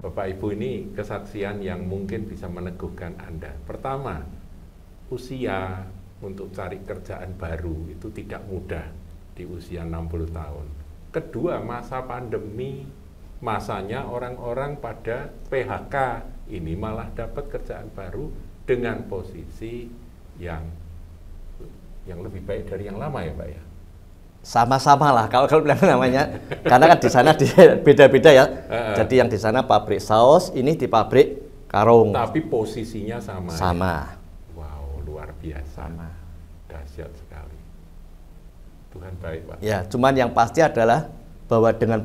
Bapak Ibu, ini kesaksian yang mungkin bisa meneguhkan Anda. Pertama, usia untuk cari kerjaan baru itu tidak mudah di usia 60 tahun. Kedua, masa pandemi, masanya orang-orang pada PHK, ini malah dapat kerjaan baru dengan posisi yang lebih baik dari yang lama ya Pak ya? Sama-sama lah kalau bilang namanya, karena kan di sana beda-beda ya. Jadi yang di sana pabrik saus, ini di pabrik karung. Tapi posisinya sama. Sama. Ya? Wow, luar biasa. Sama. Dahsyat sekali. Tuhan baik Pak. Ya, cuman yang pasti adalah bahwa dengan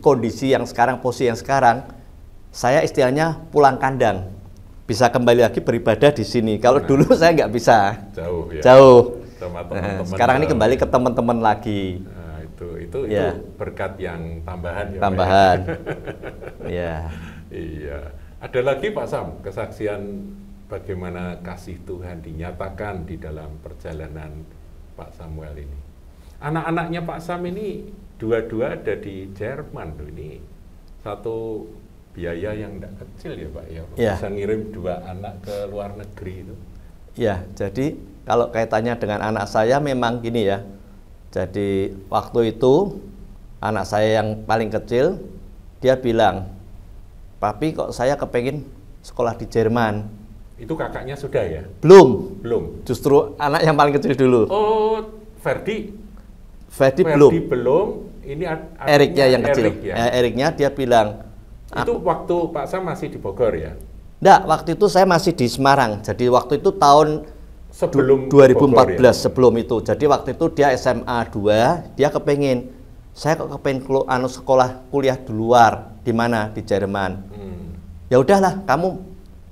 kondisi yang sekarang, saya istilahnya pulang kandang. Bisa kembali lagi beribadah di sini. Kalau dulu saya nggak bisa. Jauh ya. Jauh. Sama teman-teman. Sekarang ini kembali ke teman-teman lagi. Nah, itu berkat yang tambahan ya. Tambahan. Ya. Iya. Ada lagi Pak Sam, kesaksian bagaimana kasih Tuhan dinyatakan di dalam perjalanan Pak Samuel ini. Anak-anaknya Pak Sam ini dua-dua ada di Jerman tuh. Ini satu biaya yang tidak kecil ya Pak ya. Bisa ngirim 2 anak ke luar negeri itu. Ya, jadi kalau kaitannya dengan anak saya memang gini ya. Jadi waktu itu anak saya yang paling kecil, dia bilang, "Papi kok saya kepengen sekolah di Jerman." Itu kakaknya sudah ya? Belum. Belum. Justru anak yang paling kecil dulu. Oh, Ferdi belum. Ini Eriknya yang kecil. Erik, ya? Eriknya dia bilang. Itu waktu Pak Sam masih di Bogor ya? Enggak, waktu itu saya masih di Semarang. Jadi waktu itu tahun sebelum 2014 Bogor, ya? Sebelum itu. Jadi waktu itu dia SMA 2, dia kepengen, saya kok kepengen sekolah kuliah di luar, di mana? Di Jerman. Ya udahlah, kamu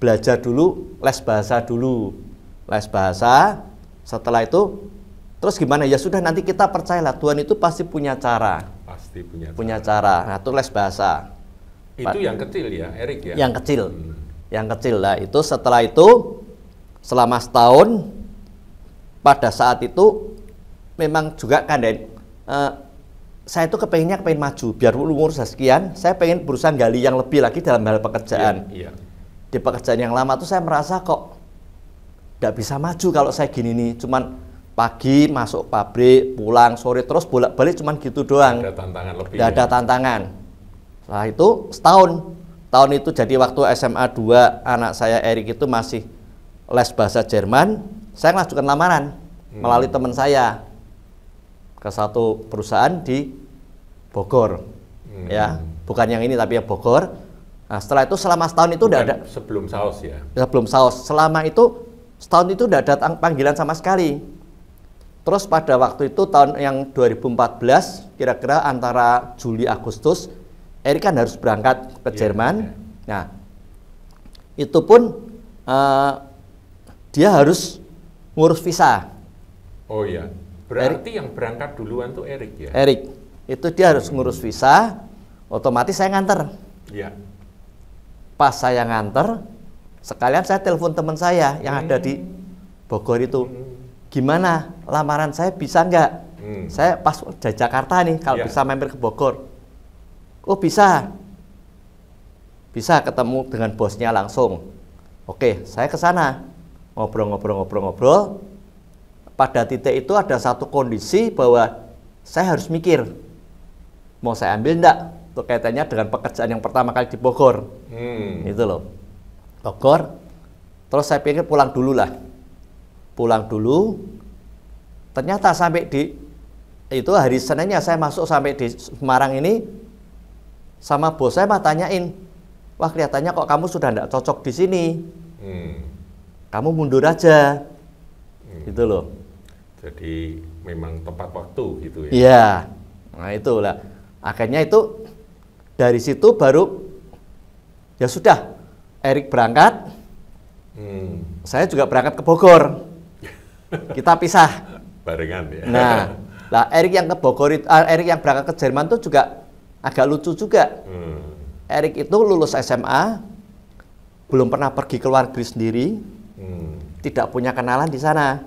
belajar dulu, les bahasa dulu. Les bahasa, setelah itu terus gimana? Ya sudah, nanti kita percayalah Tuhan itu pasti punya cara. Pasti punya cara. Nah, itu les bahasa. Itu yang kecil ya, Erik ya? Yang kecil. Yang kecil lah. Itu setelah itu selama setahun, pada saat itu memang juga kan saya itu kepengen maju, biar umur sekian, saya pengen berusaha gali yang lebih lagi dalam hal pekerjaan. Iya. Di pekerjaan yang lama tuh saya merasa kok tidak bisa maju kalau saya gini nih, cuman pagi masuk pabrik, pulang sore terus bolak-balik cuman gitu doang. Ada tantangan lebih. Tidak ada tantangan. Nah itu tahun itu jadi waktu SMA 2 anak saya Erik itu masih les bahasa Jerman, saya ngajukan lamaran melalui teman saya ke satu perusahaan di Bogor. Ya, bukan yang ini tapi yang Bogor. Nah, setelah itu selama setahun itu udah ada sebelum saus ya. Sebelum saus. Selama itu setahun itu udah ada panggilan sama sekali. Terus pada waktu itu tahun yang 2014 kira-kira antara Juli Agustus Erik kan harus berangkat ke Jerman. Nah, itu pun dia harus ngurus visa. Oh iya, berarti yang berangkat duluan tuh Erik ya? Erik, itu dia harus ngurus visa, otomatis saya nganter. Iya. Pas saya nganter, sekalian saya telepon teman saya yang ada di Bogor itu. Gimana, lamaran saya bisa nggak? Saya pas dari Jakarta nih, kalau bisa mampir ke Bogor. Oh bisa ketemu dengan bosnya langsung. Oke, saya ke sana ngobrol. Pada titik itu ada satu kondisi bahwa saya harus mikir mau saya ambil enggak, itu kaitannya dengan pekerjaan yang pertama kali di Bogor. Itu loh, Bogor. Terus saya pikir pulang dulu. Ternyata sampai di itu hari Seninnya saya masuk sampai di Semarang ini. Sama bos saya mah tanyain, wah kelihatannya kok kamu sudah tidak cocok di sini, kamu mundur aja, gitu loh. Jadi memang tepat waktu gitu ya? Iya, nah itulah. Akhirnya itu dari situ baru, ya sudah, Erik berangkat, saya juga berangkat ke Bogor, kita pisah. Barengan ya? Nah, Erik yang ke Bogor, Erik yang berangkat ke Jerman itu juga agak lucu juga. Erik itu lulus SMA, belum pernah pergi ke luar negeri sendiri, tidak punya kenalan di sana.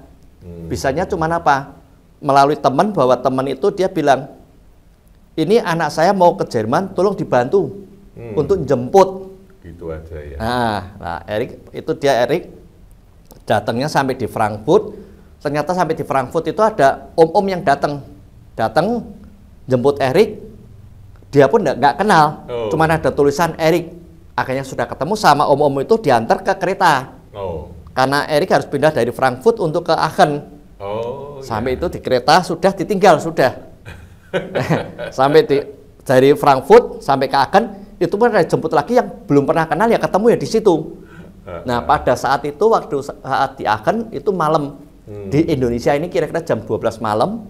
Bisanya cuma apa? Melalui teman, bahwa teman itu dia bilang, ini anak saya mau ke Jerman, tolong dibantu untuk jemput. Gitu aja ya. Nah, Erik datangnya sampai di Frankfurt. Ternyata sampai di Frankfurt itu ada om-om yang datang jemput Erik. Dia pun nggak kenal, cuman ada tulisan Erik. Akhirnya sudah ketemu sama om-om itu, diantar ke kereta. Karena Erik harus pindah dari Frankfurt untuk ke Aachen. Sampai itu di kereta sudah ditinggal sudah. Sampai dari Frankfurt sampai ke Aachen itu pun ada jemput lagi yang belum pernah kenal, ya ketemu ya di situ. Nah, pada saat itu saat di Aachen itu malam. Di Indonesia ini kira-kira jam 12 malam.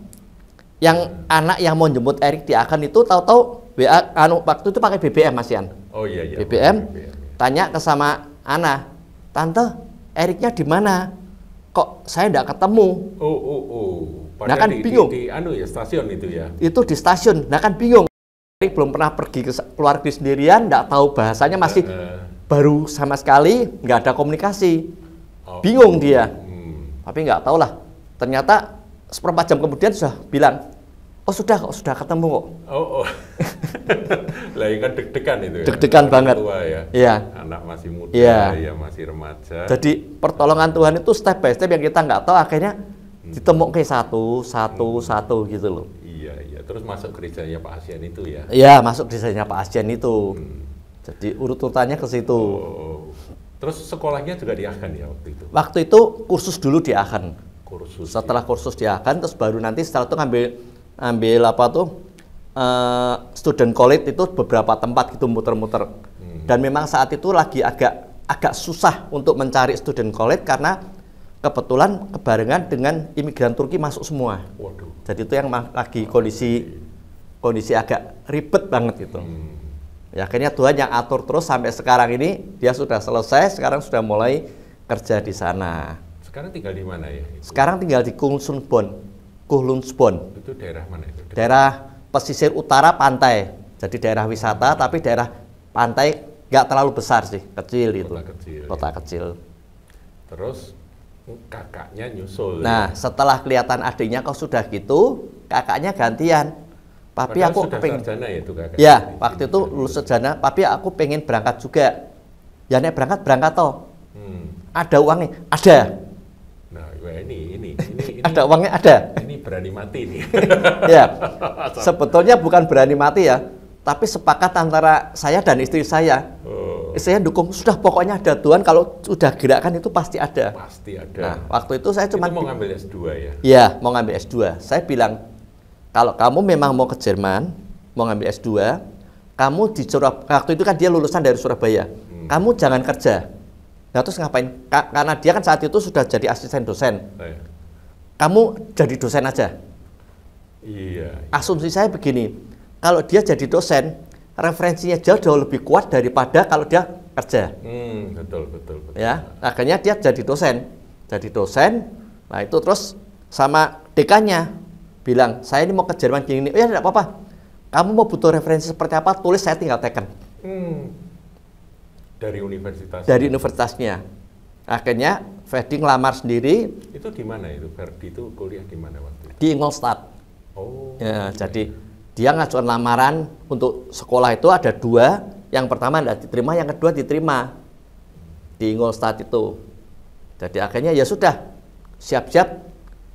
Yang anak yang mau jemput Erik di Aachen itu tahu-tahu WA waktu itu pakai BBM, Mas Yan. Iya. BBM. Tanya ke sama Ana, "Tante, Eriknya di mana? Kok saya enggak ketemu?" Padahal nah kan bingung. Di stasiun itu ya. Itu di stasiun. Nah kan bingung. Belum pernah pergi keluar negeri sendirian, nggak tahu bahasanya, masih baru sama sekali, nggak ada komunikasi. Bingung dia. Tapi nggak tahu lah. Ternyata seperempat jam kemudian sudah bilang, sudah ketemu kok. Lah kan deg-degan itu ya. Deg-degan banget. Tua ya. Iya. Anak masih muda, ya masih remaja. Jadi pertolongan Tuhan itu step by step yang kita nggak tahu, akhirnya ditemukan satu gitu loh. Iya. Terus masuk gerejanya Pak Asian itu ya? Iya, masuk gerejanya Pak Asian itu. Jadi urut-urutannya ke situ. Terus sekolahnya juga di Aachen ya waktu itu? Waktu itu kursus dulu di Aachen. Setelah ya. kursus di Aachen, terus baru nanti setelah itu ngambil student college itu beberapa tempat gitu muter-muter. Dan memang saat itu lagi agak susah untuk mencari student college karena kebetulan kebarengan dengan imigran Turki masuk semua. Waduh. Jadi itu yang lagi kondisi agak ribet banget gitu. Ya akhirnya Tuhan yang atur terus sampai sekarang ini, dia sudah selesai, sekarang sudah mulai kerja di sana. Sekarang tinggal di mana ya? Sekarang tinggal di Kuhlungsborn. Itu daerah mana itu? Daerah pesisir utara pantai. Jadi daerah wisata tapi daerah pantai nggak terlalu besar sih, kecil itu. Kota kecil. Terus kakaknya nyusul. Nah, setelah kelihatan adiknya kok sudah gitu, kakaknya gantian. Papi, padahal aku sudah pengen. Sarjana ya itu kakak. Ya, waktu itu lulus sarjana. Papi, aku pengen berangkat juga. Ya nek berangkat toh. Ada uangnya? Ada. Nah, ini. Ada uangnya? Ada. Ini berani mati nih. Ya, sebetulnya bukan berani mati ya, tapi sepakat antara saya dan istri saya. Saya dukung, sudah pokoknya ada Tuhan, kalau sudah gerakan itu pasti ada. Pasti ada. Nah, waktu itu saya cuma mau ngambil S2 ya? Iya, mau ngambil S2. Saya bilang, kalau kamu memang mau ke Jerman, mau ngambil S2, kamu di waktu itu kan dia lulusan dari Surabaya. Kamu jangan kerja. Nah, terus ngapain? Karena dia kan saat itu sudah jadi asisten dosen. Kamu jadi dosen aja. Iya. Asumsi saya begini, kalau dia jadi dosen, referensinya jauh lebih kuat daripada kalau dia kerja. Betul. Ya, akhirnya dia jadi dosen. Nah itu terus sama dekannya bilang, saya ini mau ke Jerman gini. Oh ya, tidak apa-apa. Kamu mau butuh referensi seperti apa? Tulis, saya tinggal teken. Dari universitas. Dari universitasnya. Akhirnya Ferdi ngelamar sendiri. Itu di mana itu? Ferdi itu kuliah di mana waktu itu? Di Ingolstadt. Ya, jadi dia ngajukan lamaran untuk sekolah itu ada 2. Yang pertama tidak diterima, yang kedua diterima di Ingolstadt itu. Jadi akhirnya ya sudah, siap-siap.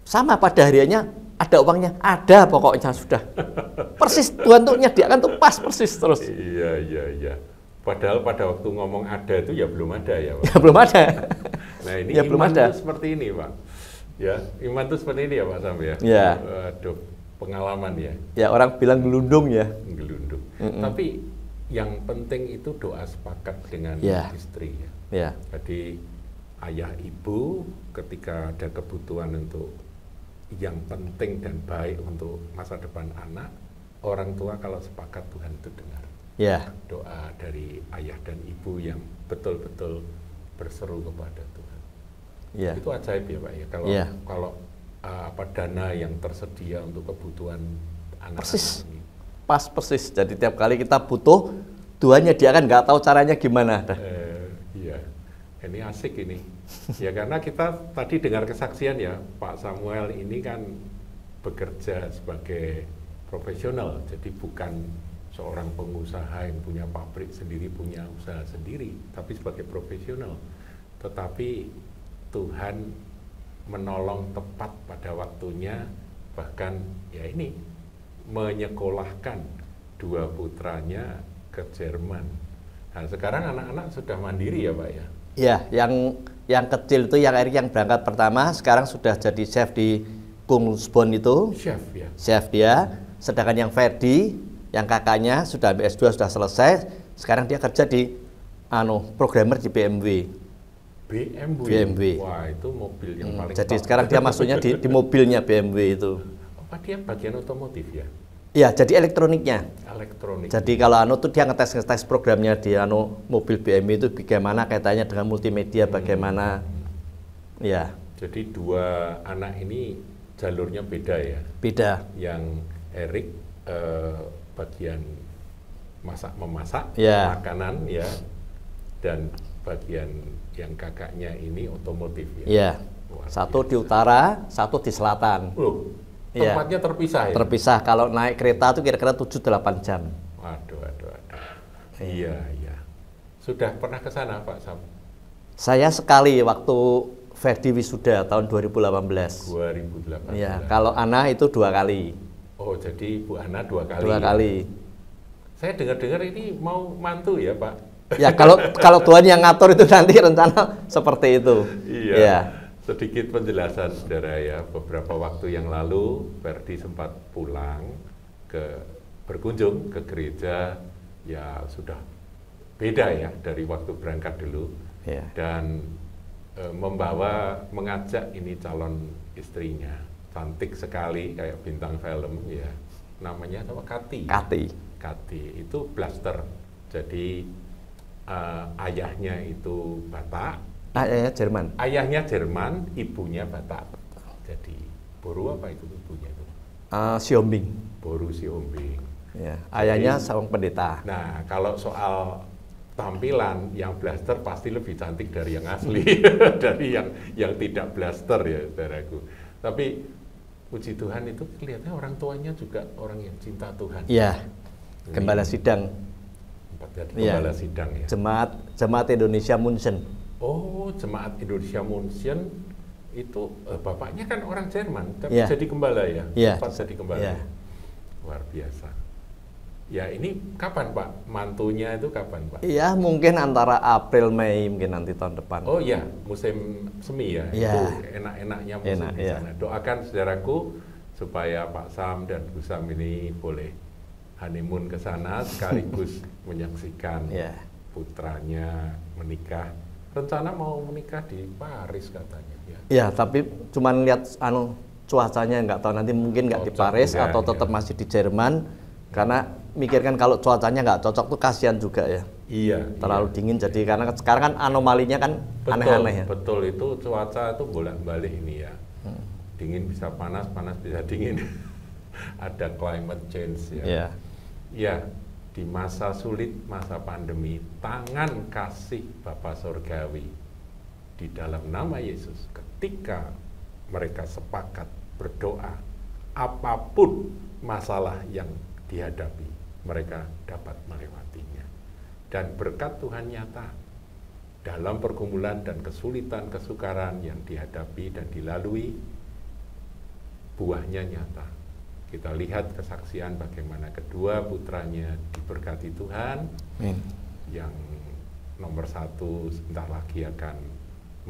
Sama pada hariannya ada uangnya, ada pokoknya sudah. Persis Tuhan tuh nyediakan tuh pas persis terus. Iya. Padahal pada waktu ngomong ada itu ya belum ada ya, Pak. Ya belum ada. Nah ini ya, iman itu seperti ini, Pak. Ya, iman itu seperti ini ya, Pak Sam ya. Ya. Aduh, pengalaman ya. Ya, orang bilang gelundung ya. Gelundung. Tapi yang penting itu doa sepakat dengan istri ya. Ya. Jadi ayah ibu ketika ada kebutuhan untuk yang penting dan baik untuk masa depan anak, orang tua kalau sepakat Tuhan itu dengar. Ya. Doa dari ayah dan ibu yang betul-betul berseru kepada Tuhan. Ya. Itu ajaib ya Pak ya. Kalau dana yang tersedia untuk kebutuhan anak-anak persis. ini. Pas persis. Jadi tiap kali kita butuh, Tuhannya dia kan nggak tahu caranya gimana. Iya. Ini asik ini. Ya karena kita tadi dengar kesaksian ya, Pak Samuel ini kan bekerja sebagai profesional, jadi bukan seorang pengusaha yang punya pabrik sendiri, punya usaha sendiri, tapi sebagai profesional. Tetapi Tuhan menolong tepat pada waktunya, bahkan ya ini menyekolahkan 2 putranya ke Jerman. Nah, sekarang anak-anak sudah mandiri ya Pak ya? Ya, yang kecil itu yang Erik yang berangkat pertama sekarang sudah jadi chef di Kungsbon itu. Chef ya? Chef dia. Sedangkan yang Ferdi, yang kakaknya sudah ambil S2 sudah selesai. Sekarang dia kerja di programmer di BMW. BMW. Wah, itu mobil yang paling jadi top. sekarang dia masuknya di mobilnya BMW itu. Apa dia bagian otomotif ya? Iya, jadi elektroniknya. Elektronik. Jadi kalau tuh dia ngetes programnya di mobil BMW itu bagaimana kaitannya dengan multimedia, bagaimana. Ya. Jadi 2 anak ini jalurnya beda ya? Beda. Yang Erik bagian memasak ya. Makanan ya, dan bagian yang kakaknya ini otomotif ya? Iya. Satu di utara, satu di selatan. Loh, tempatnya terpisah ya? Terpisah, kalau naik kereta itu kira-kira 7-8 jam. Waduh. Iya. Sudah pernah ke sana Pak Sam? Saya sekali waktu Ferdi wisuda tahun 2018. 2018. Iya, kalau Ana itu 2 kali. Oh, jadi Bu Ana 2 kali. 2 kali. Saya dengar-dengar ini mau mantu ya Pak? Ya, kalau Tuhan yang ngatur itu nanti rencana seperti itu. Iya. Ya. Sedikit penjelasan saudara ya, beberapa waktu yang lalu Ferdi sempat pulang berkunjung ke gereja, ya sudah beda ya dari waktu berangkat dulu. Ya. Dan mengajak ini calon istrinya, cantik sekali kayak bintang film ya, namanya apa? Kati itu blaster, jadi ayahnya itu Batak, ayahnya Jerman, ibunya Batak, jadi Boru apa itu ibunya itu? Siombing. Boru Siombing. Ya, ayahnya seorang pendeta. Nah, kalau soal tampilan yang blaster pasti lebih cantik dari yang asli, dari yang tidak blaster ya saudaraku. Tapi puji Tuhan itu kelihatannya orang tuanya juga orang yang cinta Tuhan. Iya. Gembala sidang. Gembala sidang ya. Jemaat Indonesia Munchen. Oh, Jemaat Indonesia Munchen itu bapaknya kan orang Jerman, tapi jadi gembala ya. Sempat jadi gembala. Ya. Luar biasa. Ya, ini kapan Pak? Mantunya itu kapan Pak? Iya, mungkin antara April Mei mungkin nanti tahun depan. Oh iya, musim semi ya. Itu enak-enaknya musim di sana. Doakan saudaraku supaya Pak Sam dan Bu Sam ini boleh honeymoon ke sana sekaligus menyaksikan putranya menikah. Rencana mau menikah di Paris katanya ya. Iya, tapi cuman lihat cuacanya nggak tahu nanti mungkin nggak di Paris atau tetap masih di Jerman. Karena mikirkan kalau cuacanya nggak cocok tuh kasihan juga ya. Iya. Terlalu dingin jadi karena sekarang kan anomalinya kan aneh-aneh ya. Betul, itu cuaca itu bolak-balik ini ya. Dingin bisa panas, panas bisa dingin. Ada climate change ya. Ya, di masa sulit, masa pandemi, tangan kasih Bapa Surgawi di dalam nama Yesus ketika mereka sepakat berdoa, apapun masalah yang dihadapi, mereka dapat melewatinya. Dan berkat Tuhan nyata dalam pergumulan dan kesulitan, kesukaran yang dihadapi dan dilalui, buahnya nyata. Kita lihat kesaksian bagaimana kedua putranya diberkati Tuhan. Yang nomor 1 sebentar lagi akan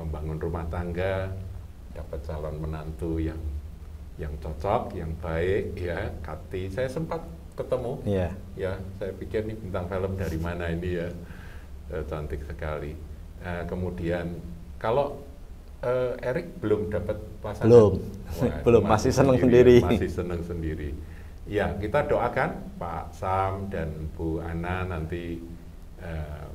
membangun rumah tangga, dapat calon menantu yang cocok, yang baik ya. Kati, saya sempat ketemu, ya saya pikir ini bintang film dari mana ini ya, cantik sekali. Kemudian kalau Erik belum dapat pasangan, belum masih senang sendiri. Masih senang sendiri. Ya, kita doakan Pak Sam dan Bu Ana nanti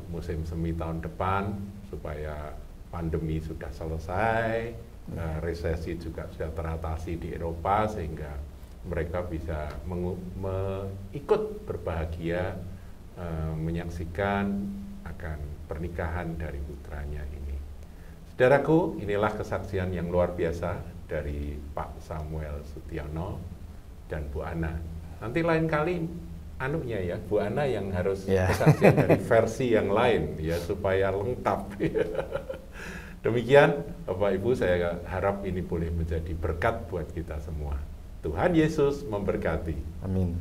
musim semi tahun depan supaya pandemi sudah selesai, resesi juga sudah teratasi di Eropa sehingga mereka bisa ikut berbahagia menyaksikan akan pernikahan dari putranya ini. Saudaraku, inilah kesaksian yang luar biasa dari Pak Samuel Sutiono dan Bu Ana. Nanti lain kali anunya ya, Bu Ana yang harus Ya. kesaksian dari versi yang lain ya supaya lengkap. Demikian Bapak Ibu, saya harap ini boleh menjadi berkat buat kita semua. Tuhan Yesus memberkati. Amin.